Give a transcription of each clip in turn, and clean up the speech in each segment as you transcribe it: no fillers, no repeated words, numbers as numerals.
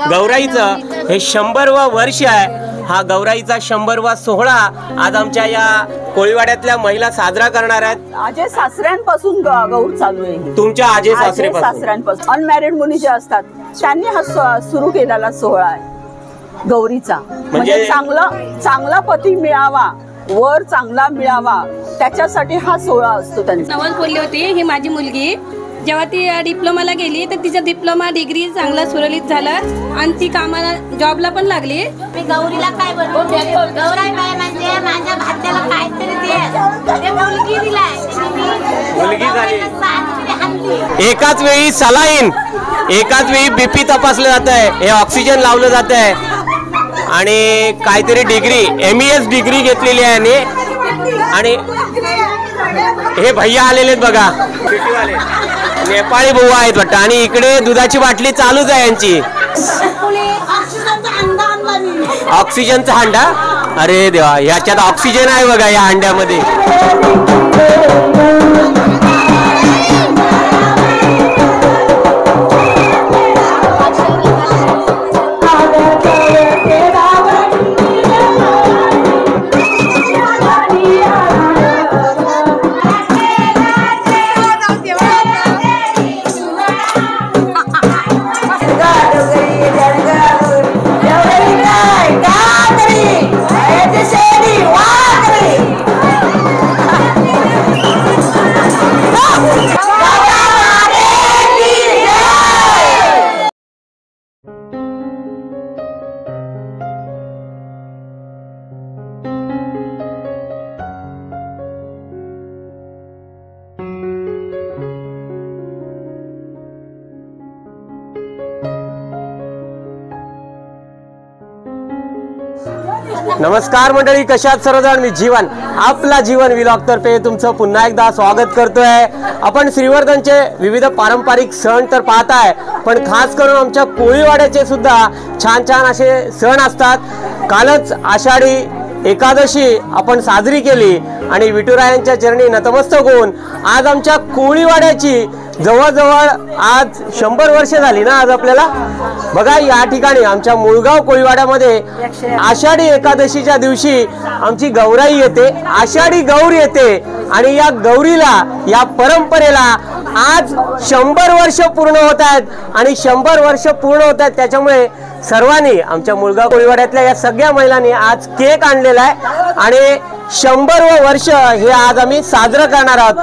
गौराईचं हे 100वा वर्ष आहे। हा गौराईचा 100वा सोहळा आज आमच्या या कोळीवाड्यातल्या महिला साजरा करणार आहेत। आजे सासऱ्यांपासून गौर चालू आहे। तुमच्या आजे सासऱ्यांपासून अनमॅरिड मुली ज्या असतात त्यांनी हा सुरू केलेला सोहळा आहे गौरीचा। म्हणजे चांगला पती मिळावा, वर चांगला मिळावा, त्याच्यासाठी हा सोहळा असतो। त्यांनी नवल बोलली होती, ही माझी मुलगी जेव्हा ती डिप्लोमाला गेली तर तिचा डिप्लोमा डिग्री चांगला सुरळीत झाला आणि ती कामाला जॉबला पण लागली। मी गौरीला काय बनवू, गौराई बाई म्हणजे माझ्या भात्याला काहीतरी दे, मुलगी दिलाय, मुलगी झाली। एकाच वेळी सलाईन, एकाच वेळी बीपी तपासलं जात आहे, हे ऑक्सिजन लावलं जात आहे आणि काहीतरी डिग्री MES डिग्री घेतलेली आहे। आणि हे भैया आलेले आहेत बघा, सिटीवाले नेपाळी भाऊ आहेत वाटतं। आणि इकडे दुधाची बाटली चालूच आहे यांची। ऑक्सिजनचा हांडा, अरे देवा, ह्याच्यात ऑक्सिजन आहे बघा या हांड्यामध्ये। नमस्कार मंडळी, कशात सर्वजण? मी जीवन, आपला जीवन व्लॉग तर्फे तुमचं पुन्हा एकदा स्वागत करतोय। आपण श्रीवर्धनचे विविध पारंपरिक सण तर पाहताय, पण खास करून आमच्या कोळीवाड्याचे सुद्धा छान छान असे सण असतात। कालच आषाढी एकादशी आपण साजरी केली आणि विठुरायांच्या चरणी नतमस्तक होऊन आज आमच्या कोळीवाड्याची जवळजवळ आज 100 वर्ष झाली ना आज आपल्याला। बघा, या ठिकाणी आमच्या मुळगाव कोळीवाड्यामध्ये आषाढी एकादशीच्या दिवशी आमची गौराई येते, आषाढी गौर येते आणि या गौरीला, या परंपरेला आज 100 वर्ष पूर्ण होत आहेत। आणि 100 वर्ष पूर्ण होत आहेत त्याच्यामुळे सर्वांनी, आमच्या मुळगाव कोळीवाड्यातल्या या सगळ्या महिलांनी आज केक आणलेला आहे आणि 100वे वर्ष हे आज आम्ही साजरं करणार आहोत।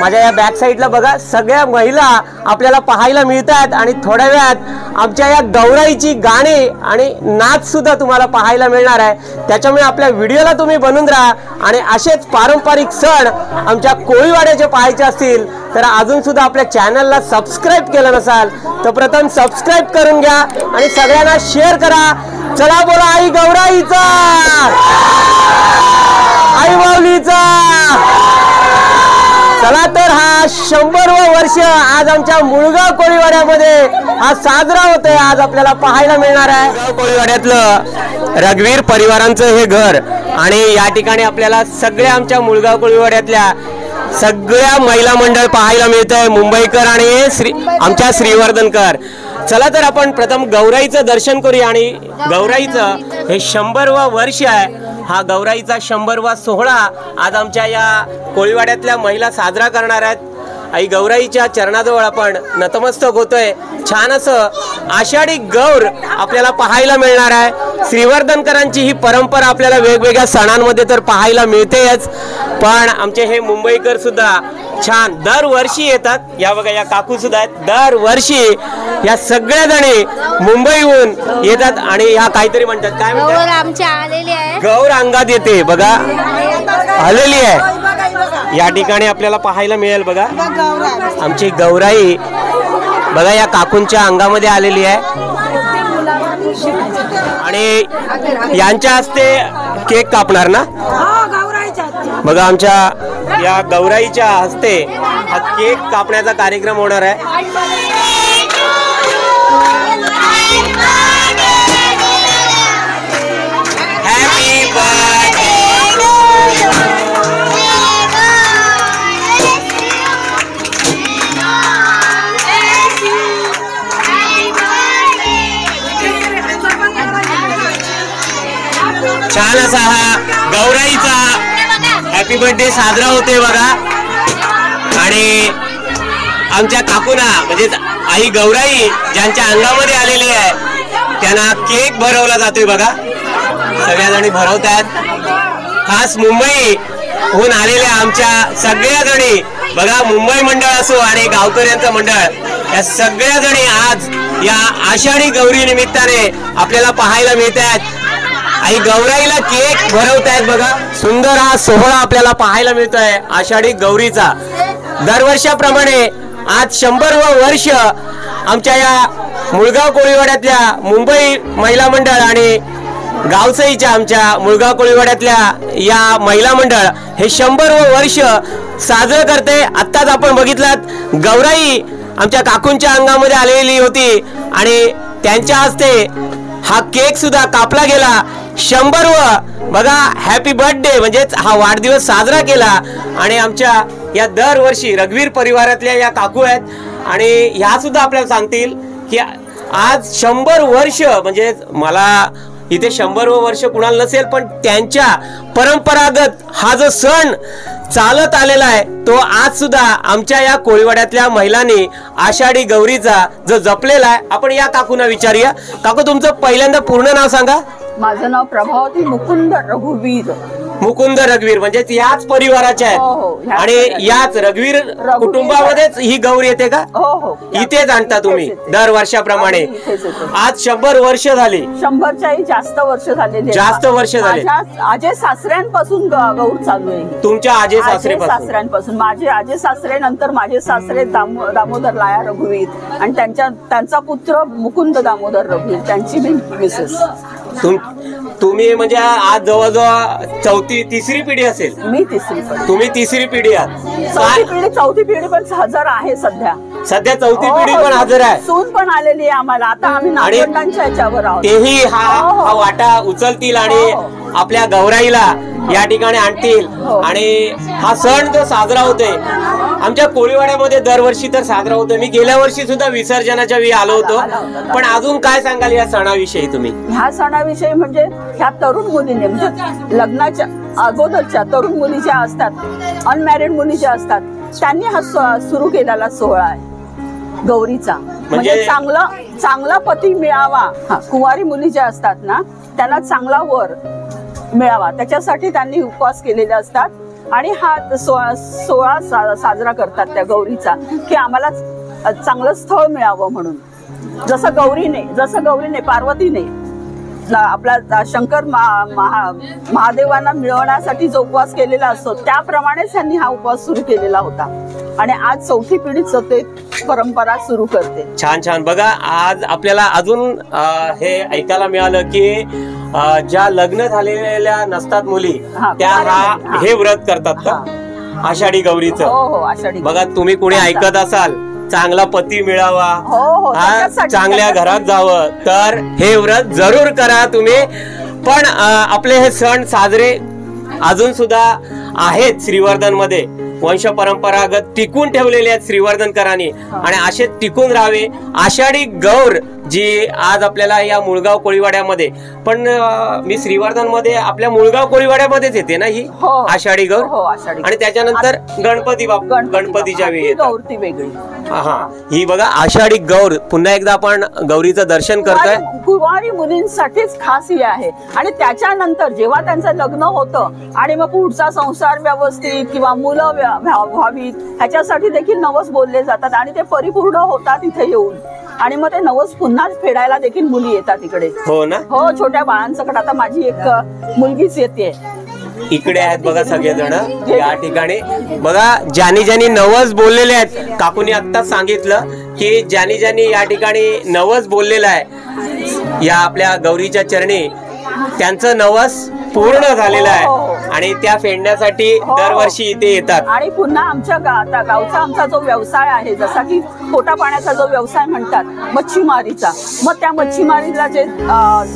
माझ्या या बॅक साईडला बघा, सगळ्या महिला आपल्याला पाहायला मिळतात आणि थोड्या वेळात आमच्या या गौराईची गाणी आणि नाच सुद्धा तुम्हाला पाहायला मिळणार आहे। त्याच्यामुळे आपल्या व्हिडिओला तुम्ही बनून राहा आणि असेच पारंपरिक सण आमच्या कोळीवाड्याचे पाहायचे असतील तर अजून सुद्धा आपल्या चॅनलला सबस्क्राईब केलं नसाल तर प्रथम सबस्क्राईब करून घ्या आणि सगळ्यांना शेअर करा। चला बोला आई गौराईचा, आई माऊलीचा। चला तर हा 100वे वर्ष आज आमच्या मुळगाव कोळीवाड्यामध्ये हा साजरा होतोय, आज आपल्याला पाहायला मिळणार आहे। मुळगाव कोळीवाड्यातलं रघुवीर परिवारांचं हे घर आणि या ठिकाणी आपल्याला सगळ्या आमच्या मुळगाव कोळीवाड्यातल्या सगळ्या महिला मंडळ पाहायला मिळतंय, मुंबईकर आणि आमच्या श्रीवर्धनकर। चला तर आपण प्रथम गौराईचं दर्शन करूया आणि गौराईचं हे 100वा वर्ष आहे। हा गौराईचा 100वा सोहळा आज आमच्या या कोळीवाड्यातल्या महिला साजरा करणार आहेत। आई गौराईच्या चरणाजवळ आपण नतमस्तक होतोय। छान असं आषाढी गौर आपल्याला पाहायला मिळणार आहे। श्रीवर्धनकरांची ही परंपरा आपल्याला वेगवेगळ्या सणांमध्ये तर पाहायला मिळतेच, पण आमचे हे मुंबईकर सुद्धा छान दरवर्षी येतात। या बघा, या काकू सुद्धा आहेत, दरवर्षी या सगळ्या जणी मुंबईहून येतात आणि ह्या काहीतरी म्हणतात, काय म्हणतात, गौर आमच्या आलेली आहे, गौर अंगात येते बघा, आलेली आहे। या ठिकाणी आपल्याला पाहायला मिळेल बघा, आमची गौराई बघा या काकूंच्या अंगामध्ये आलेली आहे आणि यांच्या हस्ते केक कापणार ना बघा। आमच्या या गौराईच्या हस्ते हा केक कापण्याचा कार्यक्रम होणार आहे। हॅपी बर्थडे छान असा हा गौराईचा हॅपी बर्थडे साजरा होतोय बघा. आणि आमच्या काकूना म्हणजे आई गौराई ज्यांच्या अंगामध्ये आलेली आहे त्यांना केक भरवला जातोय बघा. सगळ्या जणी भरवतात. खास मुंबईहून आलेल्या आमच्या सगळ्या जणी बघा, मुंबई मंडळ असो आणि गावकऱ्यांचं मंडळ, या सगळ्या जणी आज या आषाढी गौरी निमित्ताने आपल्याला पाहायला मिळत आहेत. आई गौराईला केक भरवतायत बघा. सुंदर हा सोहळा आपल्याला पाहायला मिळतोय आषाढी गौरीचा. दरवर्षाप्रमाणे आज 100वे वर्ष आमच्या या मुळगाव कोळीवाड्यातल्या मुंबई महिला मंडळ आणि गावसईच्या आमच्या मुळगाव कोळीवाड्यातल्या या महिला मंडळ हे 100वे वर्ष साजरं करते. आत्ताच आपण बघितलात गौराई आमच्या काकूंच्या अंगामध्ये आलेली होती आणि त्यांच्या हस्ते हा केक सुद्धा कापला गेला. 100व बघा हॅपी बर्थडे म्हणजेच हा वाढदिवस साजरा केला. आणि आमच्या या दरवर्षी रघुवीर परिवारातल्या या काकू आहेत आणि ह्या सुद्धा आपल्याला सांगतील की आज 100 वर्ष म्हणजे मला इथे 100व वर्ष कुणाला नसेल पण त्यांच्या परंपरागत हा जो सण चालत आलेला आहे तो आज सुद्धा आमच्या या कोळीवाड्यातल्या महिलांनी आषाढी गौरीचा जो जपलेला आहे. आपण या काकूंना विचारूया. काकू तुमचं पहिल्यांदा पूर्ण नाव सांगा. माझं नाव प्रभावती मुकुंद रघुवीर. मुकुंद रघुवीर म्हणजे याच परिवाराच्या आहेत आणि याच रघुवीर कुटुंबामध्येच ही गौरी येते का? इथेच आणता तुम्ही दर वर्षाप्रमाणे. आज 100 वर्ष झाली. 100च्याही जास्त वर्ष झालेली. जास्त वर्ष झाले. आजे सासऱ्यांपासून गौर चालू आहे. तुमच्या आजे सासऱ्यापासून? माझे आजे सासरे, नंतर माझे सासरे दामोदर लाया रघुवीर आणि त्यांचा पुत्र मुकुंद दामोदर रघुवीर, त्यांची मिसेस. तुम्ही म्हणजे आज जवळजवळ तिसरी पिढी असेल. मी तिसरी. तुम्ही तिसरी पिढी आहात. चौथी पिढी पण हजर आहे सध्या. चौथी पिढी पण हजर आहे. सून पण आलेली आहे आम्हाला. आता आम्ही नागरिकांच्या याच्यावर आहोत. तेही हा वाटा उचलतील आणि आपल्या गौराईला या ठिकाणी आणतील आणि हा सण जो साजरा होतोय आमच्या कोळीवाड्यामध्ये दरवर्षी तर साजरा होतोय. मी गेल्या वर्षी सुद्धा विसर्जनाच्या वेळी आलो होतो. पण अजून काय सांगाल या सणाविषयी तुम्ही? ह्या सणाविषयी म्हणजे ह्या तरुण मुलीने म्हणजे लग्नाच्या अगोदरच्या तरुण मुली ज्या असतात, अनमॅरिड मुली ज्या असतात, त्यांनी हा सुरू केलेला सोहळा आहे गौरीचा. म्हणजे चांगला पती मिळावा. कुवारी मुली ज्या असतात ना त्यांना चांगला वर मिळावा त्याच्यासाठी त्यांनी उपवास केलेले असतात आणि हा सोहळा साजरा करतात त्या गौरीचा की आम्हाला चांगलं स्थळ मिळावं म्हणून. जसं गौरीने पार्वतीने आपला शंकर महादेवांना मिळवण्यासाठी जो उपवास केलेला असतो त्याप्रमाणेच त्यांनी हा उपवास सुरू केलेला होता आणि आज चौथी पिढीच ते परंपरा सुरू करते. छान छान. बघा आज आपल्याला अजून हे ऐकायला मिळालं की ज्या लग्न झालेल्या नसतात मुली त्या हे व्रत करतात का आषाढी गौरीचं? हो आषाढी. बघा तुम्ही कुणी ऐकत असाल चांगला पती मिळावा, चांगल्या घरात जावं तर हे व्रत जरूर करा तुम्ही. पण आपले हे सण साजरे अजून सुद्धा आहेत श्रीवर्धन मध्ये. वंश परंपरागत टिकून ठेवलेले आहेत श्रीवर्धनकरांनी आणि असे टिकून राहावे. आषाढी गौर जी आज आपल्याला या मुळगाव कोळीवाड्यामध्ये पण मी श्रीवर्धन मध्ये आपल्या मुळगाव कोळीवाड्यामध्येच येते ना ही आषाढी गौर. आणि त्याच्यानंतर गणपतीच्या वेळी वेगळी. ही बघा आषाढी गौर. पुन्हा एकदा आपण गौरीचं दर्शन करतोय. कुवारी मुलींसाठीच खास ही आहे आणि त्याच्यानंतर जेव्हा त्यांचं लग्न होतं आणि मग पुढचा संसार व्यवस्थित किंवा मुलं व्हावीत ह्याच्यासाठी देखील नवस बोलले जातात आणि ते परिपूर्ण होतात इथे येऊन. आणि मग ते नवस पुन्हा फेडायला देखील मुली येतात इकडे. हो ना. हो छोट्या बाळांसकट. आता माझी एक मुलगीच येते इकडे आहेत बघा सगळेजण या ठिकाणी. बघा ज्यांनी नवस बोललेले आहेत काकूनी आत्ता सांगितलं की ज्यांनी या ठिकाणी नवस बोललेला आहे या आपल्या गौरीच्या चरणी त्यांचं नवस पूर्ण झालेला आहे आणि त्या फेडण्यासाठी दरवर्षी इथे येतात. आणि पुन्हा आमच्या गावचा आमचा जो व्यवसाय आहे जसा की पोटा पाण्याचा जो व्यवसाय म्हणतात मच्छीमारीचा, मग त्या मच्छीमारीला जे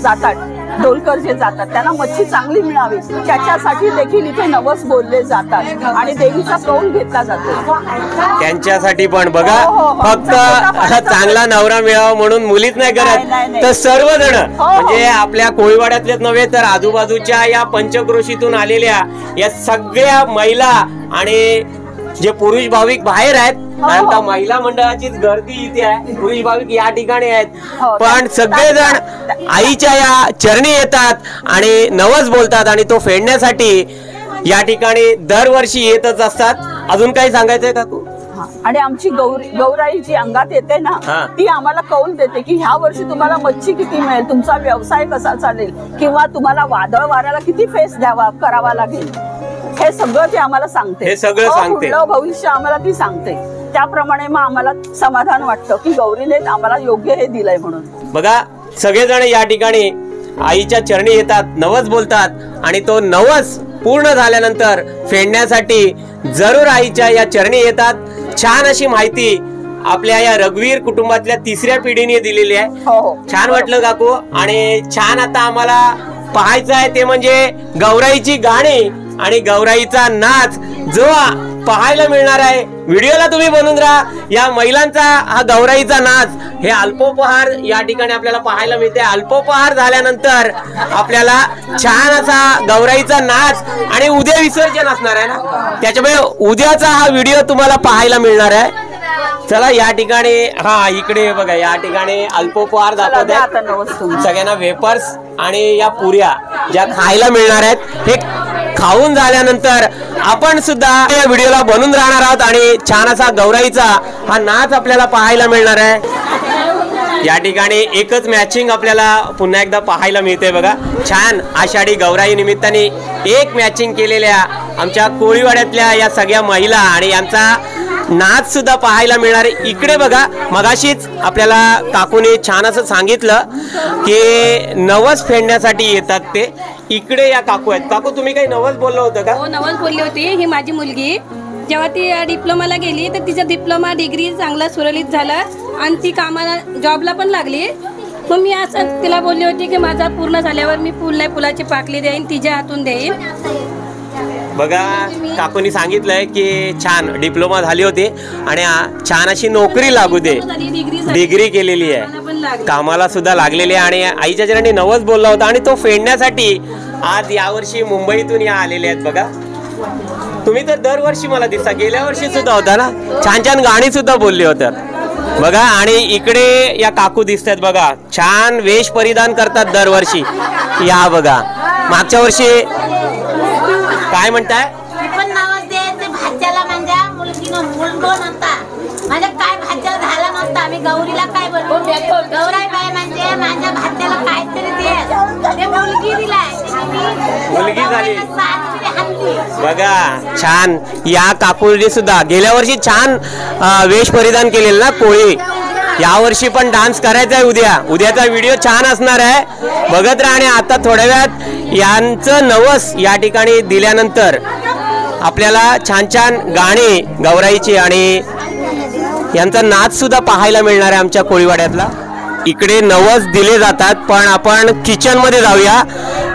जातात डोलकर जे जातात त्यांना मच्छी चांगली मिळावी त्याच्यासाठी देखील इथे नवस बोलले जातात आणि देवीचा कौल घेतला जातो त्यांच्यासाठी पण बघा हो, हो, हो. फक्त चांगला नवरा मिळावा म्हणून मुलीच नाही करत नाही. तर सर्वजण हो. म्हणजे आपल्या कोळीवाड्यातलेच नव्हे तर आजूबाजूच्या या पंचक्रोशीतून आलेल्या या सगळ्या महिला आणि जे पुरुष भाविक बाहेर आहेत कारण का महिला मंडळाचीच गर्दी इथे आहे पुरुष भाविक या ठिकाणी आहेत पण सगळेजण आईच्या या चरणी येतात आणि नवस बोलतात आणि तो फेडण्यासाठी या ठिकाणी दरवर्षी येतच असतात अजून काही सांगायचंय का तू आणि आमची गौराई जी अंगात येते ना ती आम्हाला कौल देते की ह्या वर्षी तुम्हाला मच्छी किती मिळेल तुमचा व्यवसाय कसा चालेल किंवा तुम्हाला वादळ वाऱ्याला किती फेस करावा लागेल हे सगळं ते आम्हाला सांगते हे सगळं सांगते भविष्य आम्हाला ती सांगते त्याप्रमाणे मग आम्हाला समाधान वाटतं की गौरीने आम्हाला योग्य हे दिलंय म्हणून बघा सगळेजण या ठिकाणी आईच्या चरणी येतात नवस बोलतात आणि तो नवस पूर्ण झाल्यानंतर फेडण्यासाठी जरूर आईच्या या चरणी येतात छान अशी माहिती आपल्या या रघुवीर कुटुंबातल्या तिसऱ्या पिढीने दिलेली आहे छान वाटलं काकू आणि छान आता आम्हाला पाहायचं आहे ते म्हणजे गौराईची गाणी आणि गौराईचा नाच जो पाहायला मिळणार आहे व्हिडिओला तुम्ही बनवून राहा या महिलांचा हा गौराईचा नाच हे अल्पोपहार या ठिकाणी आपल्याला पाहायला मिळते अल्पोपहार झाल्यानंतर आपल्याला छान असा गौराईचा नाच आणि उद्या विसर्जन असणार आहे ना त्याच्यामुळे उद्याचा हा व्हिडिओ तुम्हाला पाहायला मिळणार आहे चला या ठिकाणी इकडे बघा या ठिकाणी अल्पोपहार दाखवते सगळ्यांना वेपर्स आणि या पुऱ्या ज्या खायला मिळणार आहेत हे खाऊन झाल्यानंतर आपण सुद्धा या व्हिडिओला बनून राहणार आहोत आणि छान असा गौराईचा हा नाच आपल्याला पाहायला मिळणार आहे या ठिकाणी एकच मॅचिंग आपल्याला पुन्हा एकदा पाहायला मिळते बघा छान आषाढी गौराई निमित्ताने एक मॅचिंग केलेल्या आमच्या कोळीवाड्यातल्या या सगळ्या महिला आणि यांचा नाच सुद्धा पाहायला मिळणार आहे इकडे बघा मगाशीच आपल्याला काकूने छान असं सांगितलं की नवस फेडण्यासाठी येतात ते इकडे या काकू आहेत काकू तुम्ही काही नवस बोललं होतं का हो नवस बोलली होती ही माझी मुलगी जेव्हा ती डिप्लोमाला गेली तर तिचा डिप्लोमा डिग्री चांगला सुरळीत झाला आणि ती कामाला जॉबला पण लागली मग मी असं तिला बोलली होती की माझा पूर्ण झाल्यावर मी फुलाची पाकली देईन तिच्या हातून देईन बघा काकूनी सांगितलंय की छान डिप्लोमा झाली होती आणि छान अशी नोकरी लागू दे डिग्री केलेली आहे कामाला सुद्धा लागलेली आहे आणि आईच्या चरणी नवस बोलला होता आणि तो फेडण्यासाठी आज यावर्षी मुंबईतून या आलेले आहेत बघा तुम्ही तर दरवर्षी मला दिसता गेल्या वर्षी सुद्धा होता ना छान छान गाणी सुद्धा बोलली होतात बघा आणि इकडे या काकू दिसतात बघा छान वेश परिधान करतात दरवर्षी या बघा मागच्या वर्षी काय म्हणताय पण नवस द्यायचे भाच्याला माझ्या मुलगीनं मुलगा नव्हता माझ्या काय भाच्याला झाला नव्हता मी गौरीला काय बोलतो गौराई बाई म्हणजे माझ्या भाच्याला काहीतरी दे मुलगी दिलाय मुलगी झाली बघा छान या काकूने सुद्धा गेल्या वर्षी छान वेश परिधान केलेलं ना कोळी यावर्षी पण डान्स करायचा आहे उद्याचा व्हिडिओ छान असणार आहे बघत राहा आणि आता थोड्या वेळात यांचं नवस या ठिकाणी दिल्यानंतर आपल्याला छान छान गाणी गौराईची आणि यांचा नाच सुद्धा पाहायला मिळणार आहे आमच्या कोळीवाड्यातला इकडे नवस दिले जातात पण आपण किचन मध्ये जाऊया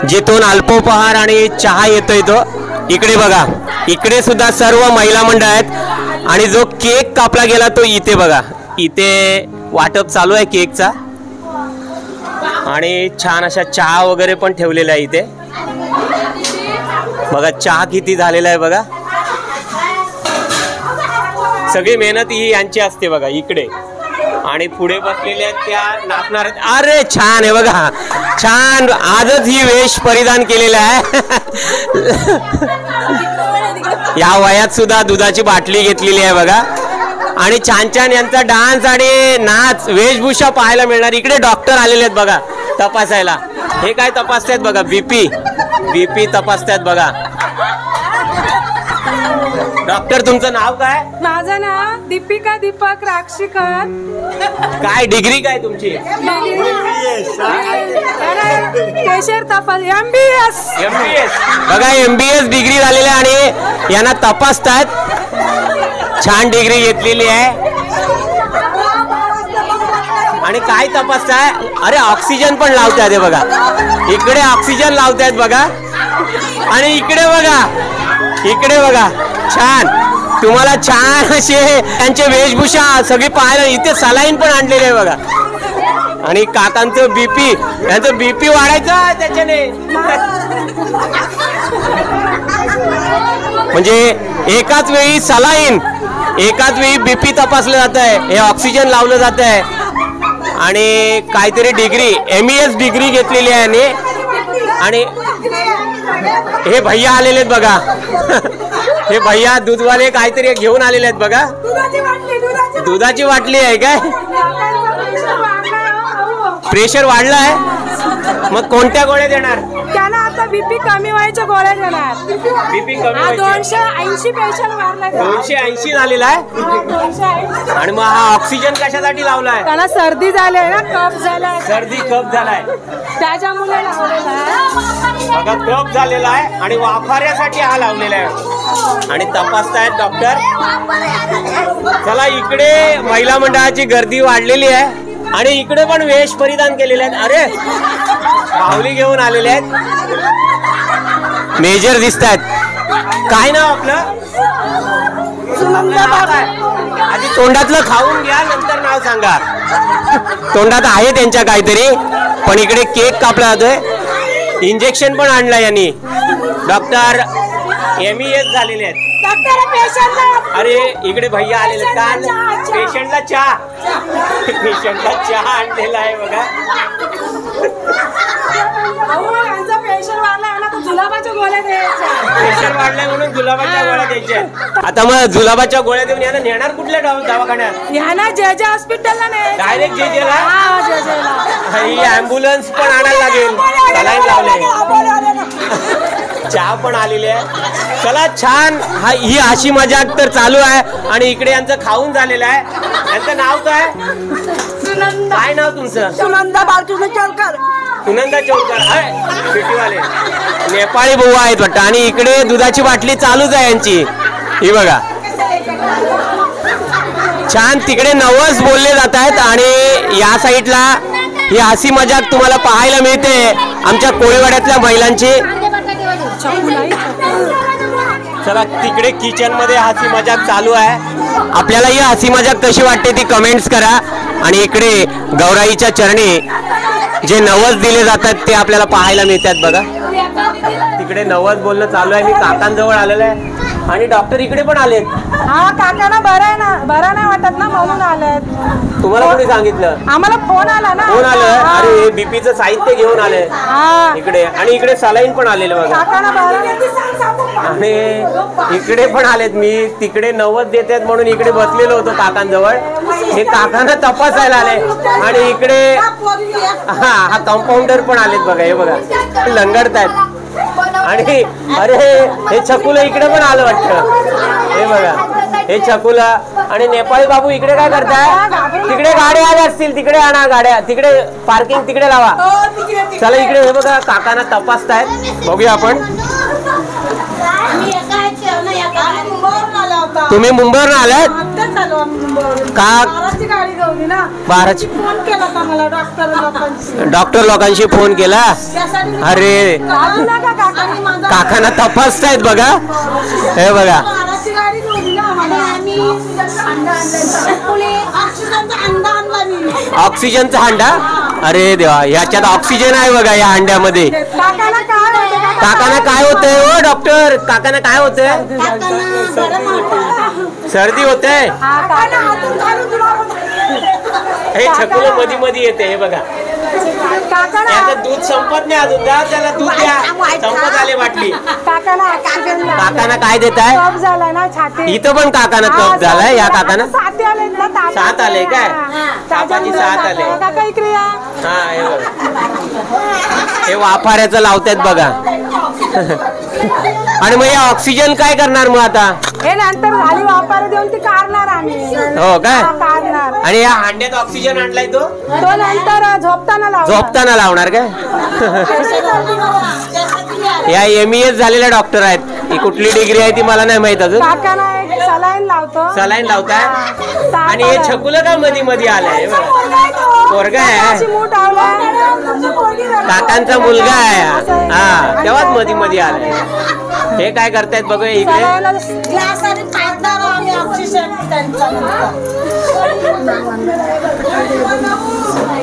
जिथून अल्पोपहार आणि चहा येतोय तो इकडे बघा इकडे सुद्धा सर्व महिला मंडळ आहेत आणि जो केक कापला गेला तो इथे बघा इथे वाटप चालू आहे केकचा आणि छान अशा चहा वगैरे पण ठेवलेला आहे इथे बघा चहा किती झालेला आहे बघा सगळी मेहनत ही यांची असते बघा इकडे आणि पुढे बसलेल्या त्या नाचणार अरे छान आहे बघा छान आजच ही वेश परिधान केलेला आहे या वयात सुद्धा दुधाची बाटली घेतलेली आहे बघा आणि छान छान यांचा डान्स आणि नाच वेशभूषा पाहायला मिळणार इकडे डॉक्टर आलेले आहेत बघा तपासायला हे काय तपासतात बघा बीपी तपासतात बघा डॉक्टर तुमचं नाव काय माझं नाव दीपिका दीपक राक्षीकर काय डिग्री काय तुमची केशर तपास MBS बघा MBS डिग्री झालेली आणि यांना तपासतात छान डिग्री घेतलेली आहे आणि काय तपासताय अरे ऑक्सिजन पण लावतात बघा इकडे ऑक्सिजन लावतायत बघा आणि इकडे बघा छान तुम्हाला छान असे त्यांचे वेशभूषा सगळी पाहायला इथे सलाईन पण आणलेले आहे बघा. आणि काकांचं बीपी यांचं बीपी वाढायचं त्याच्याने म्हणजे एकाच वेळी सलाईन एकाच वेळी बीपी तपासलं जात आहे हे ऑक्सिजन लावलं जात आहे आणि काहीतरी डिग्री MES डिग्री घेतलेली आहे याने. आणि हे भैया आलेले आहेत बघा हे भैया दूधवाले काहीतरी घेऊन आलेले आहेत बघा. दुधाची बाटली आहे काय प्रेशर वाढला आहे मग कोणत्या गोळ्या देणार त्यांना आता बीपी कमी व्हायच्या गोळ्या देणार. बीपी कमी 280 पेशंट वाढला 280 झालेला आहे. आणि मग हा ऑक्सिजन कशासाठी लावलाय त्यांना सर्दी झाली ना कफ झालाय सर्दी कफ झालाय त्याच्यामुळे बघा कफ झालेला आहे आणि वाफाऱ्यासाठी हा लावलेला आहे आणि तपासतायत डॉक्टर. चला इकडे महिला मंडळाची गर्दी वाढलेली आहे आणि इकडे पण वेश परिधान केलेले आहेत. अरे बाहुली घेऊन आलेले आहेत मेजर दिसत आहेत. काय नाव आपलं आधी तोंडातलं खाऊन घ्या नंतर नाव सांगा. तोंडात आहे त्यांच्या काहीतरी पण इकडे केक कापला जातोय इंजेक्शन पण आणलं यांनी. डॉक्टर MES झालेले आहेत. अरे इकडे भैया आलेले काल पेशंटला चहा आणलेला आहे बघा. प्रेशर वाढलाय म्हणून जुलाबाच्या गोळ्या द्यायच्या. आता मग जुलाबाच्या गोळ्या देऊन यांना नेणार कुठल्या दवाखान्यात यांना जे हॉस्पिटलला नाही डायरेक्ट जेजेला ही ॲम्ब्युलन्स पण आणायला लागेल. सलाईन लावले चहा पण आलेली आहे. चला छान ही अशी मजाक तर चालू आहे आणि इकडे यांचं खाऊन झालेलं आहे. यांचं नाव काय काय नाव तुमचं सुनंदा बालकृष्ण चौलकर. सुनंदा चौलकर आहे सिटीवाले नेपाळी भाऊ आहेत वाटतं. आणि इकडे दुधाची बाटली चालूच आहे यांची ही बघा छान. तिकडे नवस बोलले जात आहेत आणि या साईडला ही हसी मजाक तुम्हाला पाहायला मिळते आमच्या कोळीवाड्यातल्या महिलांची. चला तिकडे किचन मध्ये हसी मजाक चालू आहे. आपल्याला ही हसी मजाक कशी वाटते ती कमेंट्स करा. आणि इकडे गौराईच्या चरणी जे नवस दिले जातात ते आपल्याला पाहायला मिळतात बघा. तिकडे नवस बोलणं चालू आहे. मी काकांजवळ आलेलं आहे आणि डॉक्टर इकडे पण आलेत. हा काकांना बरं नाही वाटत ना म्हणून आलेत. तुम्हाला कोणी सांगितलं आम्हाला फोन आला ना फोन आलं. अरे बीपीचं साहित्य घेऊन आले इकडे आणि इकडे सलाईन पण आलेलं बघा. आणि इकडे पण आलेत. मी तिकडे नवस देतात म्हणून इकडे बसलेलो होतो काकांजवळ. हे काकांना तपासायला आले आणि इकडे हा कंपाऊंडर पण आलेत बघा. हे बघा लंगडतायत. आणि अरे हे छकुला इकडे पण आलं वाटतं. हे बघा हे छकुला आणि नेपाळी बाबू इकडे काय करताय. तिकडे गाड्या आल्या असतील तिकडे आणा गाड्या. तिकडे पार्किंग तिकडे लावा. चला इकडे हे बघा काकांना तपासतायत बघूया आपण. तुम्ही मुंबईवरून आलात का बाराची डॉक्टर लोकांशी फोन केला. अरे काकांना तपासतायत बघा. हे बघा ऑक्सिजनचा हांडा. अरे देवा ह्याच्यात ऑक्सिजन आहे बघा या हांड्यामध्ये. काकांना काय होतंय हो डॉक्टर काकांना काय होतंय सर्दी होते. हे छकुलं मध्ये मध्ये येते. हे बघा याचं दूध संपत नाही अजून. द्या त्याला दूध द्या संपत आले बाटली. काकांना काय देत आहे इथं पण काकांना कफ झालाय. या काकांना 7 आले काय तापाची 7 आले. हा हे बघा हे वाफाऱ्याचं लावतायत बघा. आणि मग हे ऑक्सिजन काय करणार मग आता हे नंतर झाली वापर देऊन ती काढणार आम्ही. हो काय काढणार. आणि या हांड्यात ऑक्सिजन आणलाय तो नंतर झोपताना लावणार काय. या MES झालेल्या डॉक्टर आहेत. ही कुठली डिग्री आहे ती मला नाही माहित अजून. सलाईन लावताय. आणि हे छकुलं का मध्ये मध्ये आलंय पोरगा आहे. काकांचा मुलगा आहे हा, तेव्हाच मध्ये मध्ये आलाय. हे काय करतायत बघूया इकडे.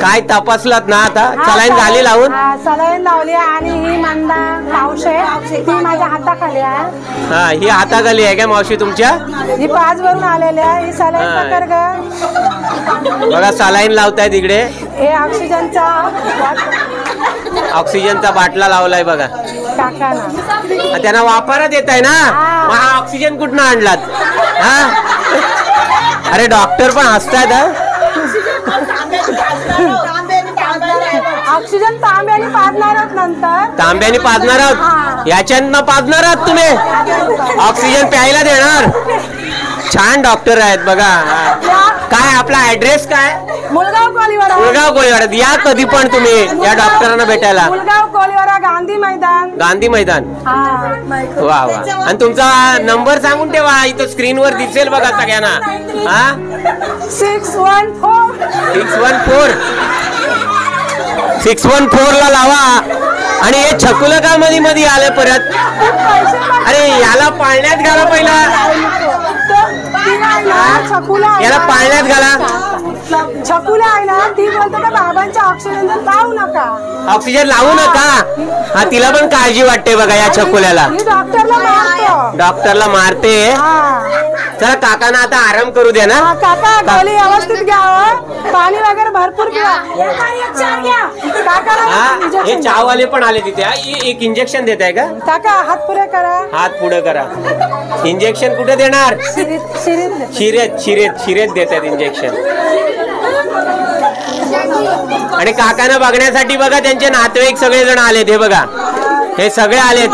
काय तपासलात ना आता? सलाईन झाली लावून? सलाईन लावली आणि ही मंदा मावशी ती माझ्या हाताखाली आहे. हा, ही हाताखाली आहे का मावशी तुमच्या? ही 5 वरून आलेली आहे. ही सलाईन पकड ग. बघा सलाईन लावतायत इकडे. हे ऑक्सिजनचा बाटला लावलाय बघा काकाना. त्यांना वापरत येत आहे ना, मग हा ऑक्सिजन कुठनं आणलात? हा, अरे डॉक्टर पण हसतायत. ऑक्सिजन तांब्याने पाजणार आहोत नंतर. तांब्याने पाजणार आहोत? याच्यातनं पाजणार आहात तुम्ही? ऑक्सिजन प्यायला देणार? छान डॉक्टर आहेत बघा. काय आपला ऍड्रेस काय? मुलगाव कोळीवाडा. मुलगाव कोळीवाडा. या कधी पण तुम्ही या डॉक्टरांना भेटायला. मुलगाव कोळीवाडा, गांधी मैदान. गांधी मैदान. वा वा. आणि तुमचा नंबर सांगून ठेवा, इथं स्क्रीनवर दिसेल बघा सगळ्यांना. हा, 614 ला लावा. आणि हे छकुलं का मध्ये मध्ये आले परत? अरे याला पाळण्यात घाला पहिला, याला पाळण्यात घाला. छकुला आहे ना, ती बोलते का बाबांच्या ऑक्सिजन लावू नका. ऑक्सिजन लावू नका. हा, तिला पण काळजी वाटते बघा या छकुल्याला. डॉक्टरला मारतो. डॉक्टरला मारते. चला काकांना आता आराम करू द्या ना. काका गोळी व्यवस्थित घ्या, पाणी वगैरे भरपूर घ्या. हे चहावाले पण आले तिथे. एक इंजेक्शन देत आहे का काका? हात पुढे करा. हात पुढे करा. इंजेक्शन कुठे देणार? शिरेत देत आहेत इंजेक्शन. आणि काकांना बघण्यासाठी बघा त्यांचे नातेवाईक सगळेजण आलेत. हे बघा, हे सगळे आलेत.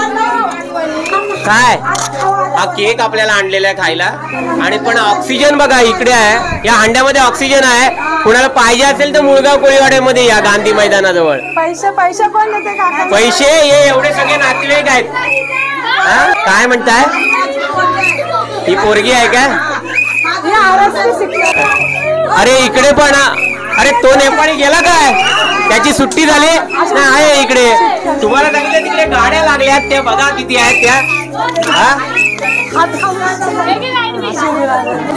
काय हा केक आपल्याला आणलेला आहे खायला. आणि पण ऑक्सिजन बघा इकडे आहे, या हांड्यामध्ये ऑक्सिजन आहे. कुणाला पाहिजे असेल तर मुलगाव कोळीवाड्यामध्ये या, गांधी मैदानाजवळ. पैसे कोण देते काका? पैसे हे एवढे सगळे नातेवाईक आहेत. काय म्हणताय? ही पोरगी आहे का? अरे इकडे पण. अरे तो नेपाळी गेला काय? त्याची सुट्टी झाली आहे इकडे. तुम्हाला सांगितलं तिकडे गाड्या लागल्यात, त्या बघा किती आहेत त्या.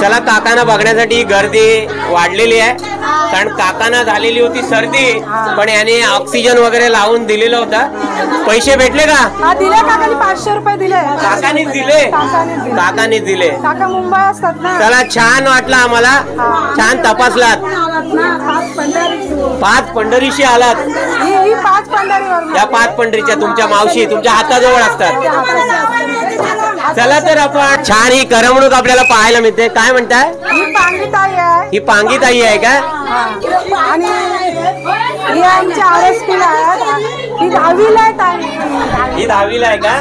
चला काकांना बघण्यासाठी गर्दी वाढलेली आहे, कारण काकांना झालेली होती सर्दी, पण याने ऑक्सिजन वगैरे लावून दिलेला होता. पैसे भेटले का? दिले काकाने. 500 रुपये दिले. काकाने दिले. काकाने दिले. काका मुंबई असतात ना. चला छान वाटलं आम्हाला. छान तपासलात. 5 पंढरीशी आलात. ही 5 पंढरीवर. या 5 पंढरीच्या तुमच्या मावशी तुमच्या हाताजवळ असतात. चला तर आपण छान ही करमणूक आपल्याला पाहायला मिळते. काय म्हणताय? ही पांगीताई आहे. ही पांगीताई आहे का? आणि ही आमची आरएसपीला आहे. ही 10वीला आहे. ही 10वीला आहे का?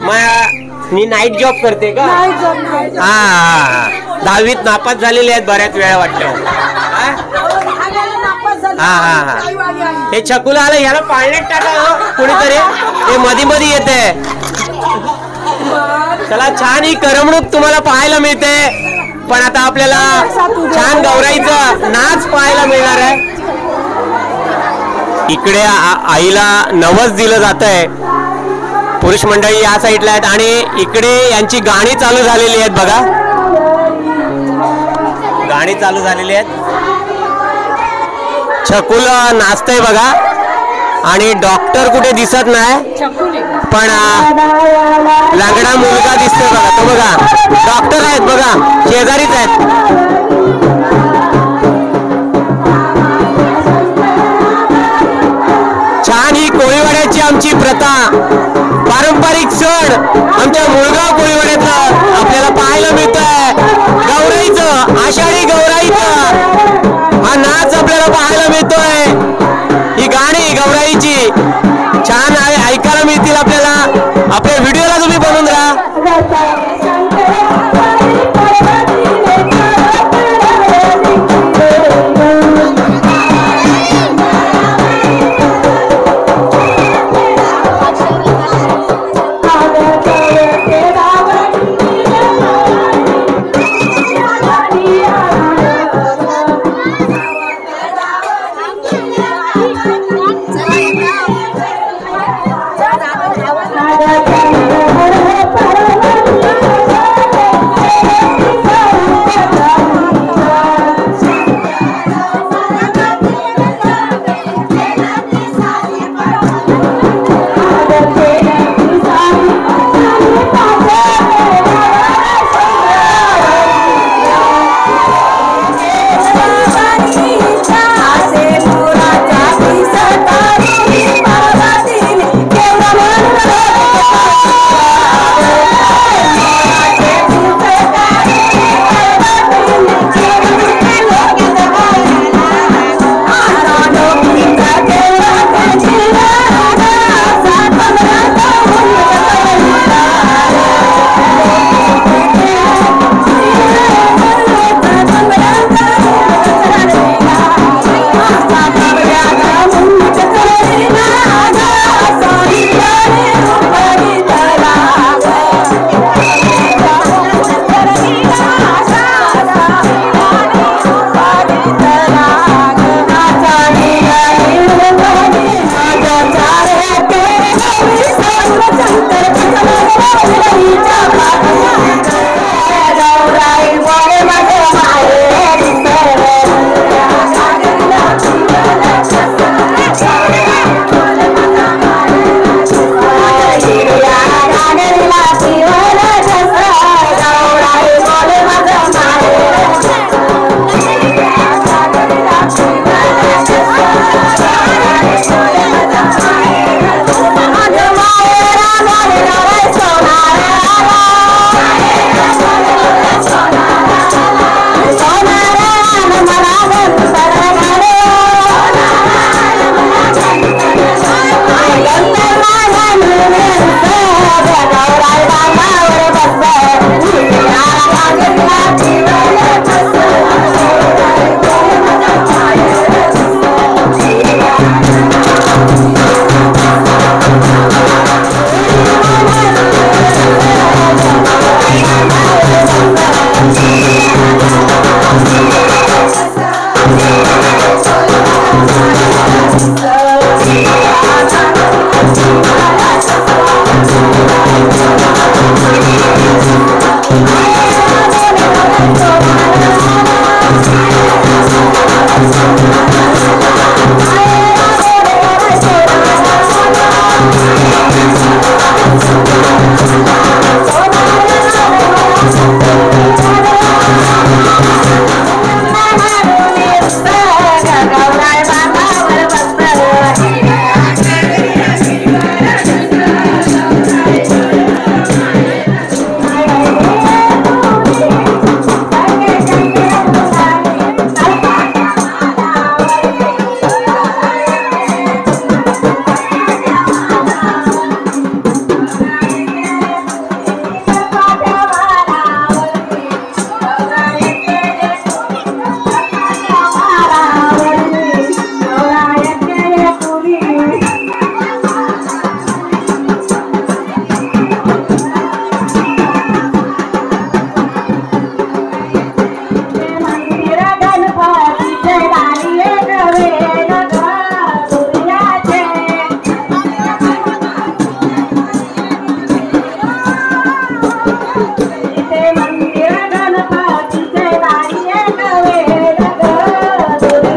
मग मी नाईट जॉब करते का? हा, 10वीत नापास झालेले आहेत बऱ्याच वेळा वाटलं. हा, हे छकुला आलं, याला पाळण्यात टाका कुणीतरी. हे मध्ये मध्ये येते. चला छान ही करमणूक तुम्हाला पाहायला मिळते. पण आता आपल्याला छान गौराईचा नाच पाहायला मिळणार आहे. इकडे आईला नवस दिलं जात आहे. पुरुष मंडळी या साईडला आहेत आणि इकडे यांची गाणी चालू झालेली आहेत बघा. गाणी चालू झालेली आहेत. छकुल नाचतंय बघा. आणि डॉक्टर कुठे दिसत नाही, पण लंगडा मुलगा दिसतोय बघा. तो बघा डॉक्टर आहेत बघा, शेजारीच आहेत. छान ही कोळीवाड्याची आमची प्रथा, पारंपरिक सण आमच्या मुलगाव कोळीवाड्यातला आपल्याला पाहायला मिळतोय. गौराईचं, आषाढी गौराईचं हा नाच आपल्याला पाहायला मिळतोय. ही गाणी गौराईची छान ऐकायला मिळतील आपल्याला. आपल्या व्हिडिओला तुम्ही बनवून राहा.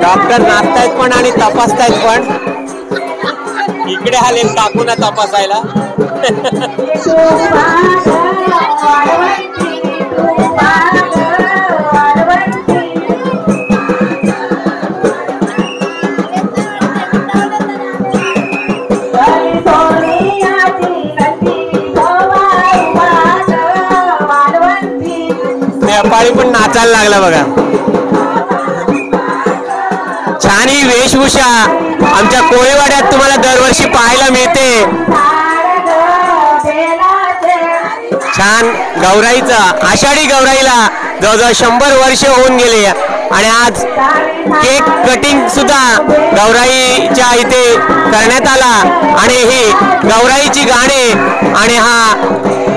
डॉक्टर नाचतायत पण आणि तपासतायत पण. इकडे आले काकूना तपासायला. नेपाळी पण नाचायला लागला बघा. छान ही वेशभूषा आमच्या कोळीवाड्यात तुम्हाला दरवर्षी पाहायला मिळते. छान गौराईचा, आषाढी गौराईला जवळजवळ 100 वर्ष होऊन गेले आणि आज केक कटिंग सुद्धा गौराईच्या इथे करण्यात आला आणि ही गौराईची गाणे आणि हा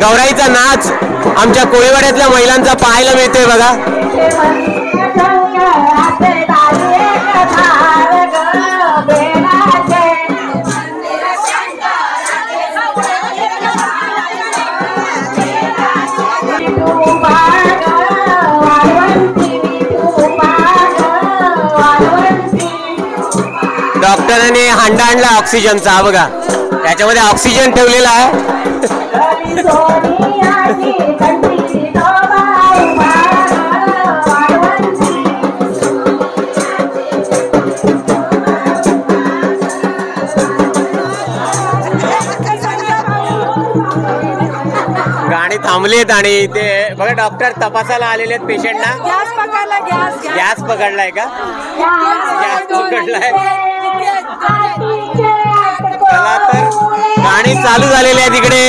गौराईचा नाच आमच्या कोळीवाड्यातल्या महिलांचा पाहायला मिळते बघा. हांडा आणला ऑक्सिजनचा, हा बघा त्याच्यामध्ये ऑक्सिजन ठेवलेला आहे. गाडी थांबलीत आणि ते बघा डॉक्टर तपासायला आलेले आहेत पेशंटना. गॅस पकडलाय का? गॅस पकडलाय. चला तर गाणी चालू झालेली आहे तिकडे.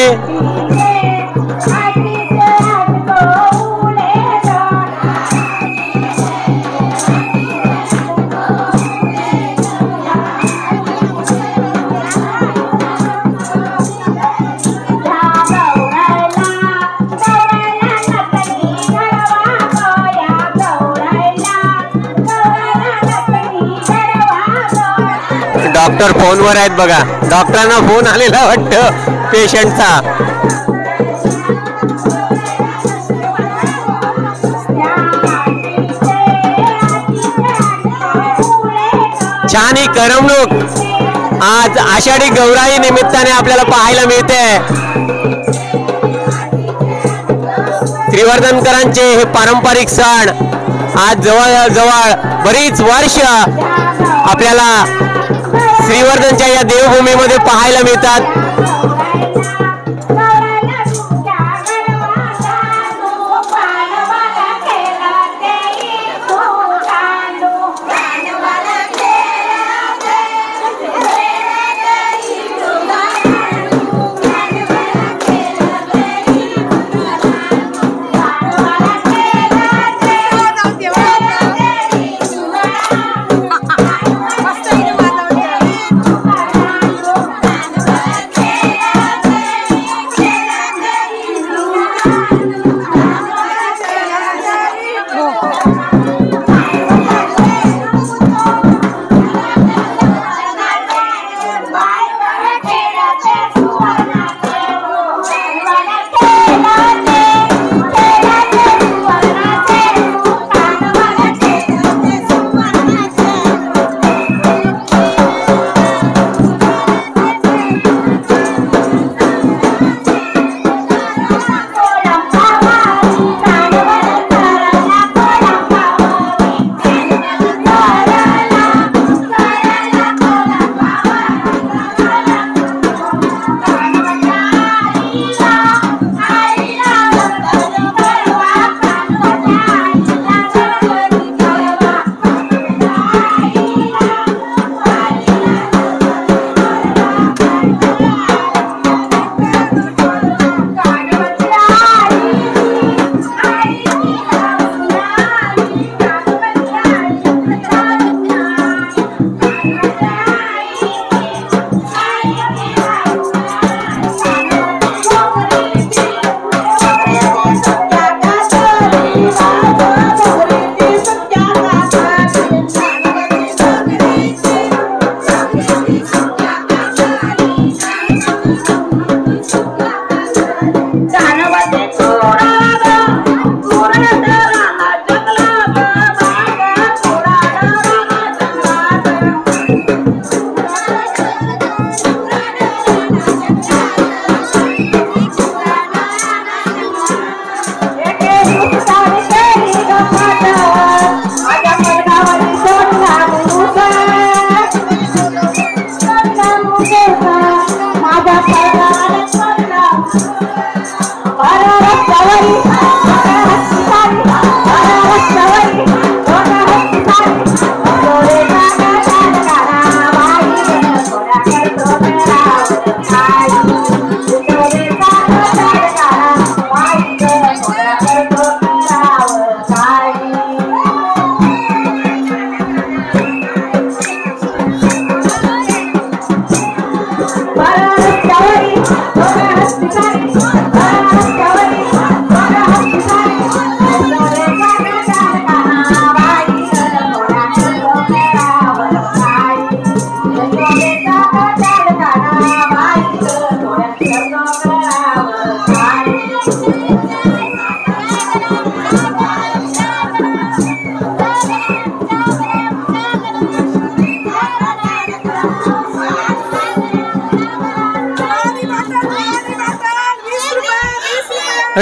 डॉक्टर फोनवर आहेत बघा. डॉक्टरांना फोन आलेला वाटतं पेशंटचा. छान ही करमणूक आज आषाढी गौराई निमित्ताने आपल्याला पाहायला मिळते. श्रीवर्धनकरांचे हे पारंपरिक सण आज जवळ बरीच वर्ष आपल्याला श्रीवर्धनच्या या देवभूमीमध्ये पाहायला मिळतात.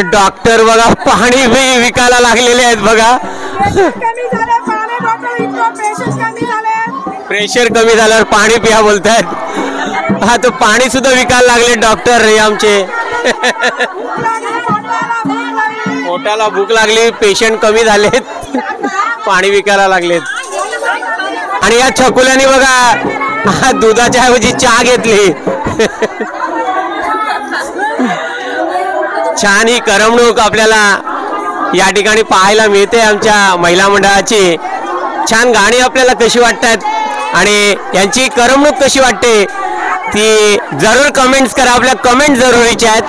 डॉक्टर बघा पाणी विकायला लागलेले आहेत बघा. प्रेशर कमी झाल्यावर पाणी पिया बोलतायत. हा तो पाणी सुद्धा विकायला लागले डॉक्टर रे आमचे. पोटाला भूक लागली, पेशंट कमी झालेत, पाणी विकायला लागलेत. आणि या छकुल्याने बघा दुधाच्या ऐवजी चहा घेतली. छान ही करमणूक आपल्याला या ठिकाणी पाहायला मिळते आमच्या महिला मंडळाची. छान गाणी आपल्याला कशी वाटतात आणि यांची करमणूक कशी वाटते ती जरूर कमेंट्स करा. आपल्या कमेंट जरुरीच्या आहेत.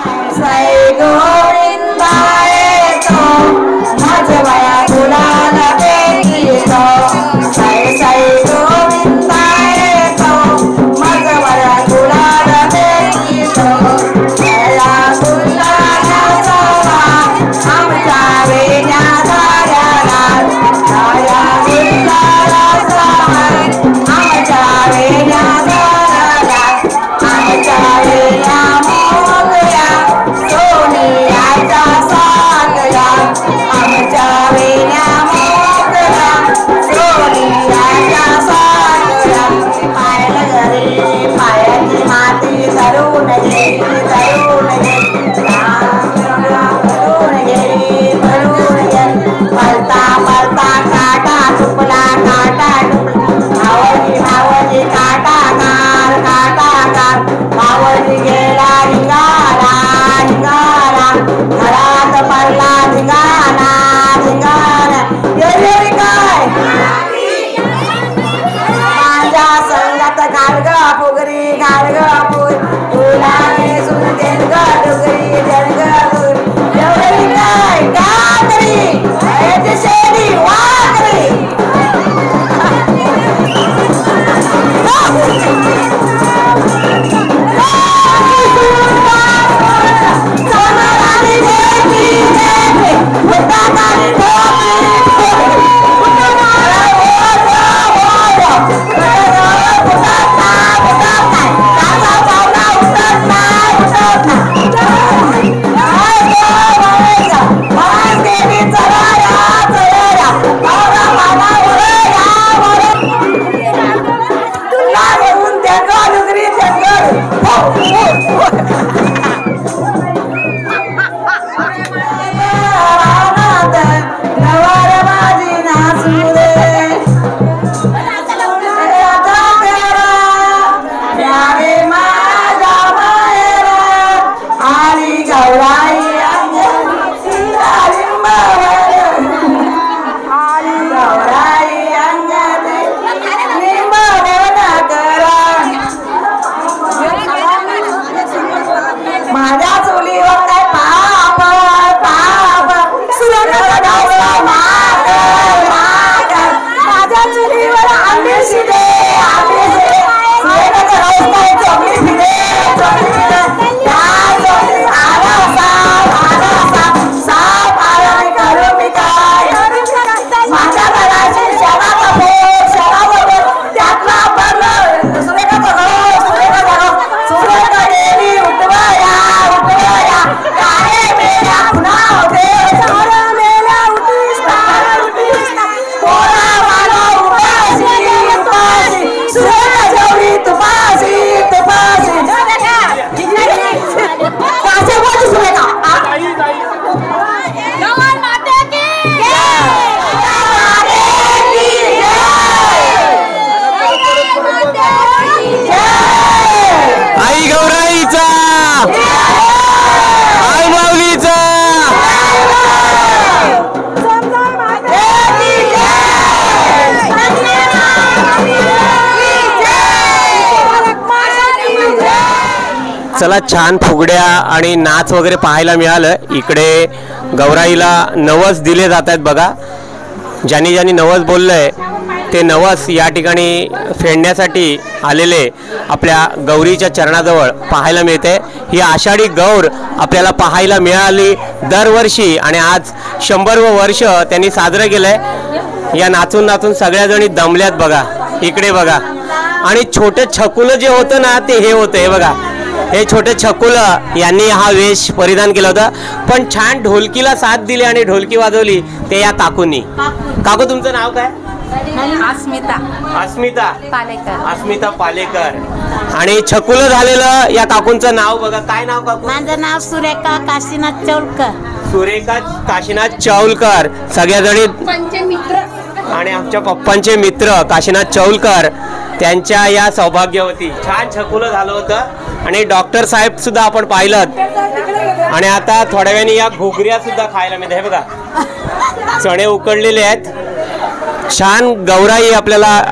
चला छान फुगड्या आणि नाच वगैरे पाहायला मिळालं. इकडे गौराईला नवस दिले जात आहेत बघा. ज्यांनी ज्यांनी नवस बोललंय ते नवस या ठिकाणी फेडण्यासाठी आलेले आपल्या गौरीच्या चरणाजवळ पाहायला मिळते. ही आषाढी गौर आपल्याला पाहायला मिळाली दरवर्षी आणि आज 100वे वर्ष त्यांनी साजरं केलंय. या नाचून नाचून सगळ्याजणी दमल्यात बघा. इकडे बघा. आणि छोटे छकुलं जे होतं ना ते हे होतं हे बघा. हे छोटे छकुल यांनी हा वेश परिधान केला होता, पण छान ढोलकीला साथ दिली आणि ढोलकी वाजवली ते या काकूंनी. काकू तुमचं नाव काय? अस्मिता पालेकर. आणि छकुल झालेलं या काकूंचं नाव बघा, काय नाव काकू? माझं नाव सुरेखा काशीनाथ चौलकर. सगळ्याजणी मित्र आणि आमच्या पप्पांचे मित्र काशीनाथ चौलकर, त्यांच्या या सौभाग्यवती. छान छकुलं झालं होतं आणि डॉक्टर साहेब सुद्धा आपण पाहिलं. आणि आता थोड्या वेळाने या घोगऱ्या सुद्धा खायला मिळते. हे बघा चणे उकडलेले आहेत. छान गौराई आपल्याला,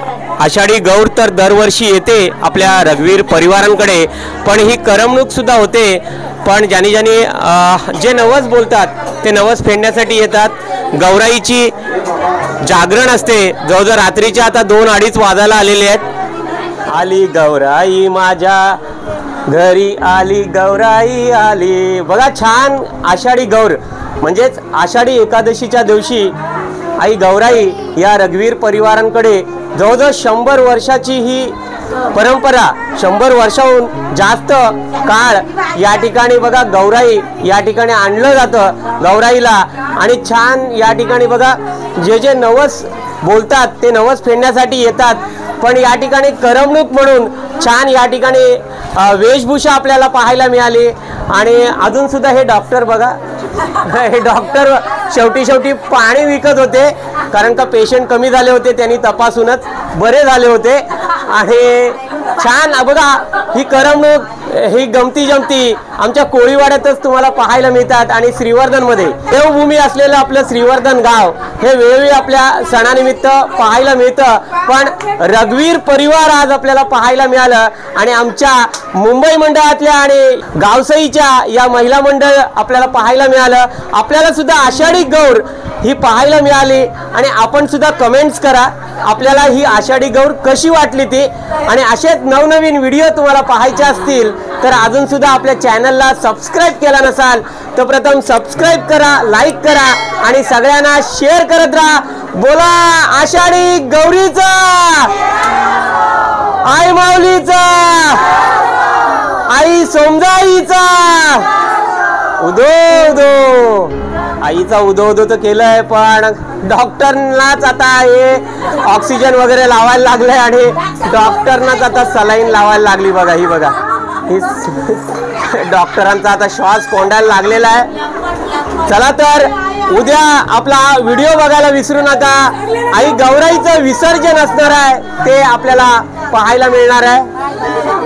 आषाढी गौर तर दरवर्षी येते आपल्या रघुवीर परिवारांकडे, पण ही करमणूक सुद्धा होते. पण ज्यानी जे नवस बोलतात ते नवस फेडण्यासाठी येतात. गौराईची जागरण असते जवळजवळ रात्रीच्या आता 2-2:30 वाजायला आलेले आहेत. आली गौराई माझ्या घरी, आली गौराई आली. बघा छान आषाढी गौर म्हणजेच आषाढी एकादशीच्या दिवशी आई गौराई या रघुवीर परिवारांकडे जवळजवळ 100 वर्षाची ही परंपरा, 100 वर्षाहून जास्त काळ या ठिकाणी बघा गौराई या ठिकाणी आणलं जातं गौराईला. आणि छान या ठिकाणी बघा जे नवस बोलतात ते नवस फेडण्यासाठी येतात. पण या ठिकाणी करमणूक म्हणून छान या ठिकाणी वेशभूषा आपल्याला पाहायला मिळाली. आणि अजून सुद्धा हे डॉक्टर बघा, हे डॉक्टर शेवटी पाणी विकत होते, कारण का पेशंट कमी झाले होते, त्यांनी तपासूनच बरे झाले होते. आणि छान बघा ही करमणूक, ही गमती जमती आमच्या कोळीवाड्यातच तुम्हाला पाहायला मिळतात. आणि श्रीवर्धनमध्ये देवभूमी असलेलं आपलं श्रीवर्धन गाव हे वेळोवेळी आपल्या सणानिमित्त पाहायला मिळतं. पण रघुवीर परिवार आज आपल्याला पाहायला मिळालं. आणि आमच्या मुंबई मंडळातल्या आणि गावसईच्या या महिला मंडळ आपल्याला पाहायला मिळालं. आपल्याला सुद्धा आषाढी गौर ही पाहायला मिळाली. आणि आपण सुद्धा कमेंट्स करा आपल्याला ही आषाढी गौर कशी वाटली ती. आणि असेच नवनवीन व्हिडिओ तुम्हाला पाहायचे असतील तर अजून सुद्धा आपल्या चॅनलला सबस्क्राईब केला नसाल तर प्रथम सबस्क्राईब करा, लाईक करा आणि सगळ्यांना शेअर करत राहा. बोला आषाढी गौरीचा, आई माऊलीचा, आई सोमजाईचा उदो उदो. आईचा उदो उदो तर केलंय, पण डॉक्टरनाच आता हे ऑक्सिजन वगैरे लावायला लागलंय आणि डॉक्टरनाच आता सलाईन लावायला लागली. बघा ही बघा ही डॉक्टरांचा आता श्वास कोंडायला लागलेला आहे. चला तर उद्या आपला व्हिडिओ बघायला विसरू नका. आई गौराईचं विसर्जन असणार आहे ते आपल्याला पाहायला मिळणार आहे.